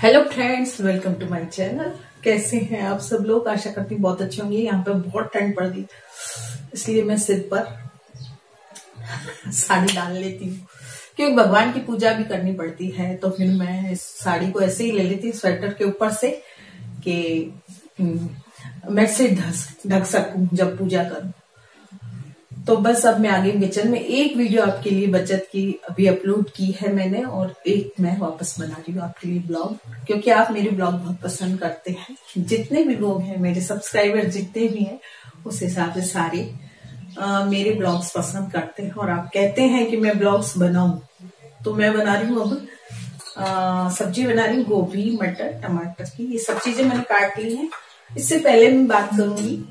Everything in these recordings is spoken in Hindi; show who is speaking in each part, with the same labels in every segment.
Speaker 1: Hello friends, welcome to my channel. कैसे हैं आप सब लोग? आशा करती हूँ बहुत अच्छे होंगे। यहाँ पे बहुत ठंड पड़ रही, इसलिए मैं सिर पर साड़ी डाल लेती हूँ, क्योंकि भगवान की पूजा भी करनी पड़ती है। तो फिर मैं इस साड़ी को ऐसे ही ले लेती हूँ स्वेटर के ऊपर से कि मैं सिर ढक सकूं जब पूजा करूं। तो बस अब मैं आगे किचन में एक वीडियो आपके लिए बचत की अभी अपलोड की है मैंने, और एक मैं वापस बना रही हूँ आपके लिए ब्लॉग, क्योंकि आप मेरे ब्लॉग बहुत पसंद करते हैं। जितने भी लोग हैं, मेरे सब्सक्राइबर जितने भी हैं, उस हिसाब से सारे मेरे ब्लॉग्स पसंद करते हैं और आप कहते हैं कि मैं ब्लॉग्स बनाऊं। तो मैं बना रही हूँ अब सब्जी बना रही हूँ, गोभी मटर टमाटर की। ये सब चीजें मैंने काट ली हैं। इससे पहले मैं बात करूंगी,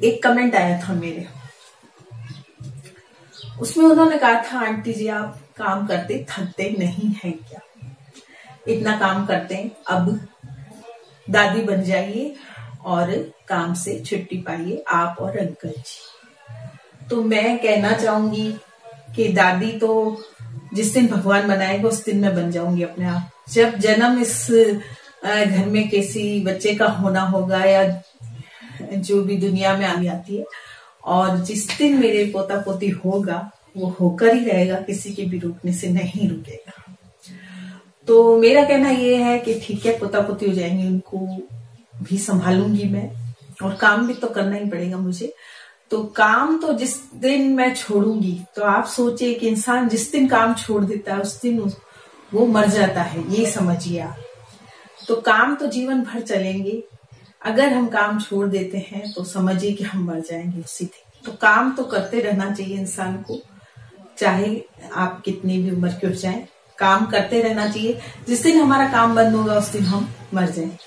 Speaker 1: एक कमेंट आया था मेरे, उसमें उन्होंने कहा था, आंटी जी आप काम करते थकते नहीं हैं क्या? इतना काम करते हैं, अब दादी बन जाइए और काम से छुट्टी पाइए आप और अंकल जी। तो मैं कहना चाहूंगी कि दादी तो जिस दिन भगवान बनाएगा उस दिन मैं बन जाऊंगी अपने आप। जब जन्म इस घर में किसी बच्चे का होना होगा या जो भी दुनिया में आगे आती है, और जिस दिन मेरे पोता पोती होगा वो होकर ही रहेगा, किसी के भी रुकने से नहीं रुकेगा। तो मेरा कहना ये है कि ठीक है, पोता पोती हो जाएंगे, उनको भी संभालूंगी मैं, और काम भी तो करना ही पड़ेगा मुझे। तो काम तो जिस दिन मैं छोड़ूंगी, तो आप सोचिए कि इंसान जिस दिन काम छोड़ देता है उस दिन वो मर जाता है, ये समझिए आप। तो काम तो जीवन भर चलेंगे, अगर हम काम छोड़ देते हैं तो समझिए कि हम मर जाएंगे उसी दिन। तो काम तो करते रहना चाहिए इंसान को, चाहे आप कितनी भी उम्र के हो जाए, काम करते रहना चाहिए। जिस दिन हमारा काम बंद होगा उस दिन हम मर जाएंगे,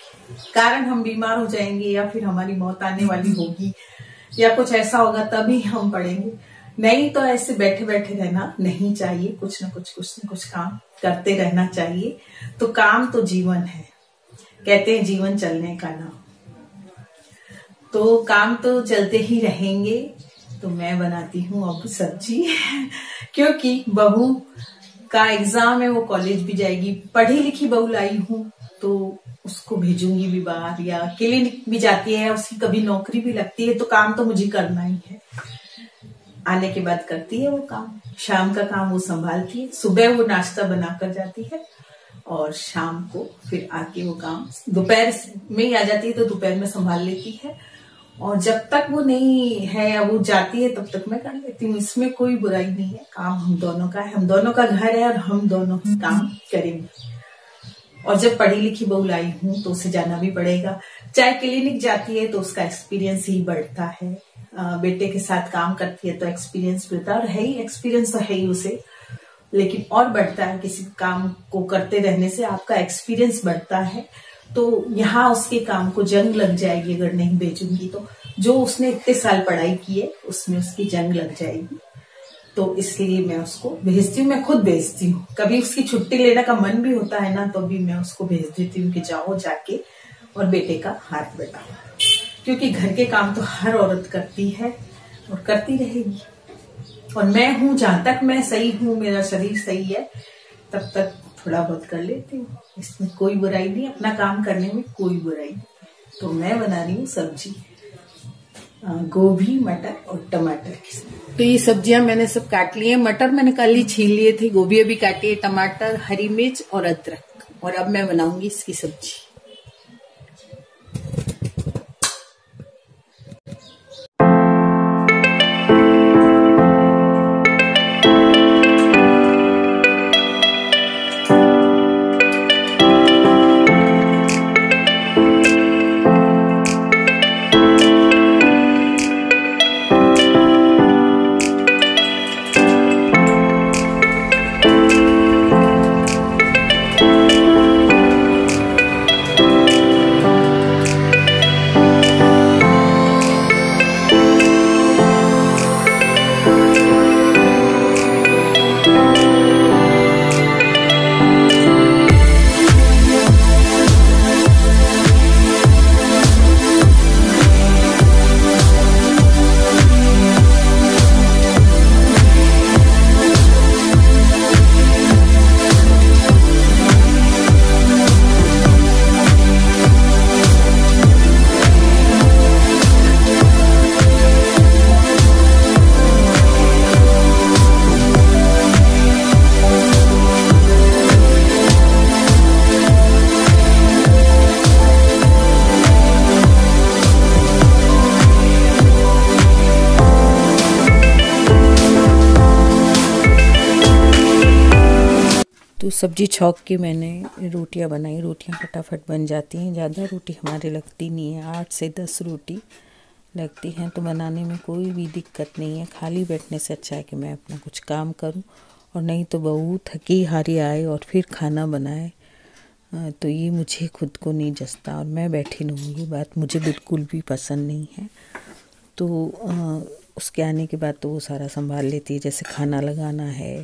Speaker 1: कारण हम बीमार हो जाएंगे, या फिर हमारी मौत आने वाली होगी, या कुछ ऐसा होगा तभी हम पड़ेंगे। नहीं तो ऐसे बैठे बैठे रहना नहीं चाहिए, कुछ ना कुछ काम करते रहना चाहिए। तो काम तो जीवन है, कहते हैं जीवन चलने का नाम। तो काम तो चलते ही रहेंगे। तो मैं बनाती हूँ अब सब्जी क्योंकि बहू का एग्जाम है, वो कॉलेज भी जाएगी। पढ़ी लिखी बहू लाई हूँ तो उसको भेजूंगी भी बाहर, या क्लिनिक भी जाती है, उसकी कभी नौकरी भी लगती है, तो काम तो मुझे करना ही है। आने के बाद करती है वो काम, शाम का काम वो संभालती है। सुबह वो नाश्ता बनाकर जाती है और शाम को फिर आके वो काम दोपहर में ही आ जाती है, तो दोपहर में संभाल लेती है। और जब तक वो नहीं है या वो जाती है तब तक मैं कर लेती हूँ। इसमें कोई बुराई नहीं है, काम हम दोनों का है, हम दोनों का घर है और हम दोनों ही काम करेंगे। और जब पढ़ी लिखी बहू लाई हूँ तो उसे जाना भी पड़ेगा। चाहे क्लिनिक जाती है तो उसका एक्सपीरियंस ही बढ़ता है, बेटे के साथ काम करती है तो एक्सपीरियंस बढ़ता है, और है ही एक्सपीरियंस तो है ही उसे, लेकिन और बढ़ता है। किसी काम को करते रहने से आपका एक्सपीरियंस बढ़ता है। तो यहाँ उसके काम को जंग लग जाएगी अगर नहीं भेजूंगी तो। जो उसने इतने साल पढ़ाई की है उसमें उसकी जंग लग जाएगी, तो इसलिए मैं उसको भेजती हूँ। मैं खुद भेजती हूँ, कभी उसकी छुट्टी लेने का मन भी होता है ना, तो भी मैं उसको भेज देती हूँ कि जाओ जाके और बेटे का हाथ बटाओ, क्योंकि घर के काम तो हर औरत करती है और करती रहेगी। और मैं हूं, जहां तक मैं सही हूं, मेरा शरीर सही है, तब तक थोड़ा बहुत कर लेती हूँ। इसमें कोई बुराई नहीं, अपना काम करने में कोई बुराई नहीं। तो मैं बना रही हूँ सब्जी, गोभी मटर और टमाटर की। तो ये सब्जियां मैंने सब काट ली है। मटर मैंने कल ही छील लिए थे, गोभी अभी काटी है, टमाटर, हरी मिर्च और अदरक। और अब मैं बनाऊंगी इसकी सब्जी।
Speaker 2: तो सब्जी छौंक के मैंने रोटियां बनाई। रोटियां फटाफट बन जाती हैं, ज़्यादा रोटी हमारे लगती नहीं है, 8 से 10 रोटी लगती हैं, तो बनाने में कोई भी दिक्कत नहीं है। खाली बैठने से अच्छा है कि मैं अपना कुछ काम करूं, और नहीं तो बहू थकी हारी आए और फिर खाना बनाए, तो ये मुझे खुद को नहीं जचता, और मैं बैठी रहूँ, ये बात मुझे बिल्कुल भी पसंद नहीं है। तो उसके आने के बाद तो वो सारा संभाल लेती है, जैसे खाना लगाना है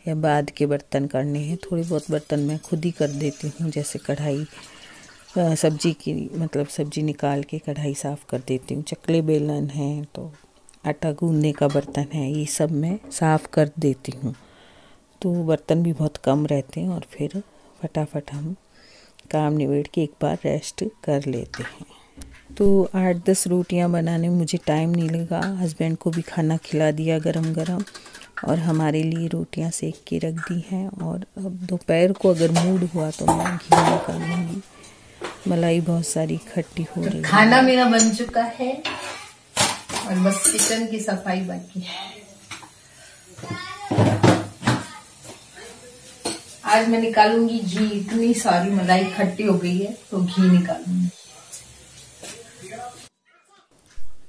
Speaker 2: या बाद के बर्तन करने हैं। थोड़े बहुत बर्तन मैं खुद ही कर देती हूँ, जैसे कढ़ाई सब्जी की, मतलब सब्जी निकाल के कढ़ाई साफ़ कर देती हूँ। चकले बेलन है, तो आटा गूंदने का बर्तन है, ये सब मैं साफ़ कर देती हूँ। तो बर्तन भी बहुत कम रहते हैं, और फिर फटाफट हम काम निबेड़ के एक बार रेस्ट कर लेते हैं। तो 8-10 रोटियां बनाने में मुझे टाइम नहीं लगा। हस्बैंड को भी खाना खिला दिया गरम गरम, और हमारे लिए रोटियां सेक के रख दी हैं। और अब दोपहर को अगर मूड हुआ तो मैं घी निकालूंगी। मलाई बहुत सारी खट्टी हो रही है।
Speaker 1: खाना मेरा बन चुका है और बस किचन की सफाई बाकी है। आज मैं निकालूंगी घी, इतनी सारी मलाई खट्टी हो गई है तो घी निकालूंगी।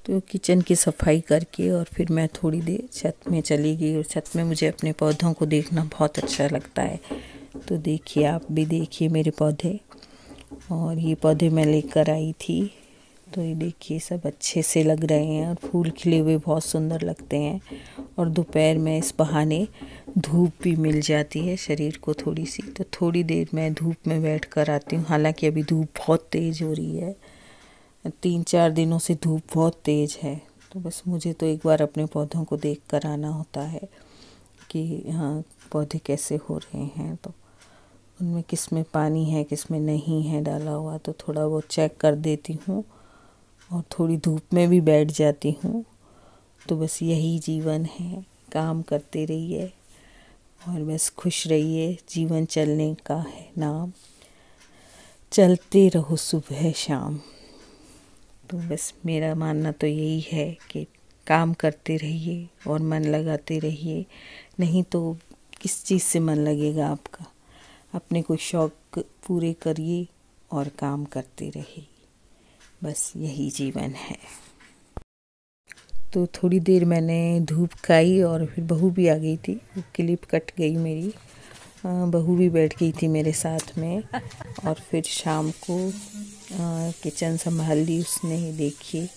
Speaker 2: तो किचन की सफाई करके और फिर मैं थोड़ी देर छत में चली गई, और छत में मुझे अपने पौधों को देखना बहुत अच्छा लगता है। तो देखिए, आप भी देखिए मेरे पौधे, और ये पौधे मैं लेकर आई थी, तो ये देखिए सब अच्छे से लग रहे हैं, और फूल खिले हुए बहुत सुंदर लगते हैं। और दोपहर में इस बहाने धूप भी मिल जाती है शरीर को थोड़ी सी, तो थोड़ी देर मैं धूप में बैठ कर आती हूँ। हालांकि अभी धूप बहुत तेज़ हो रही है, 3-4 दिनों से धूप बहुत तेज़ है, तो बस मुझे तो एक बार अपने पौधों को देख कर आना होता है कि हाँ पौधे कैसे हो रहे हैं, तो उनमें किस में पानी है किस में नहीं है डाला हुआ, तो थोड़ा वो चेक कर देती हूँ, और थोड़ी धूप में भी बैठ जाती हूँ। तो बस यही जीवन है, काम करते रहिए और बस खुश रहिए। जीवन चलने का है नाम, चलते रहो सुबह शाम। तो बस मेरा मानना तो यही है कि काम करते रहिए और मन लगाते रहिए, नहीं तो किस चीज़ से मन लगेगा आपका। अपने कोई शौक पूरे करिए और काम करते रहिए, बस यही जीवन है। तो थोड़ी देर मैंने धूप खाई और फिर बहू भी आ गई थी, क्लिप कट गई मेरी। बहू भी बैठ गई थी मेरे साथ में, और फिर शाम को किचन संभाल ली उसने। देखिए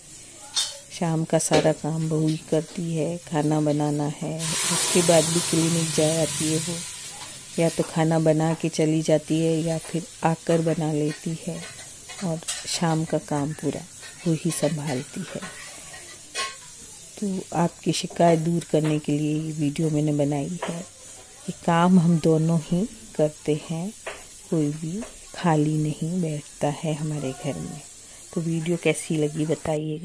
Speaker 2: शाम का सारा काम बहू ही करती है, खाना बनाना है, उसके बाद भी क्लिनिक जा आती है वो, या तो खाना बना के चली जाती है या फिर आकर बना लेती है, और शाम का काम पूरा वो ही संभालती है। तो आपकी शिकायत दूर करने के लिए ये वीडियो मैंने बनाई है। ये काम हम दोनों ही करते हैं, कोई भी खाली नहीं बैठता है हमारे घर में। तो वीडियो कैसी लगी बताइएगा।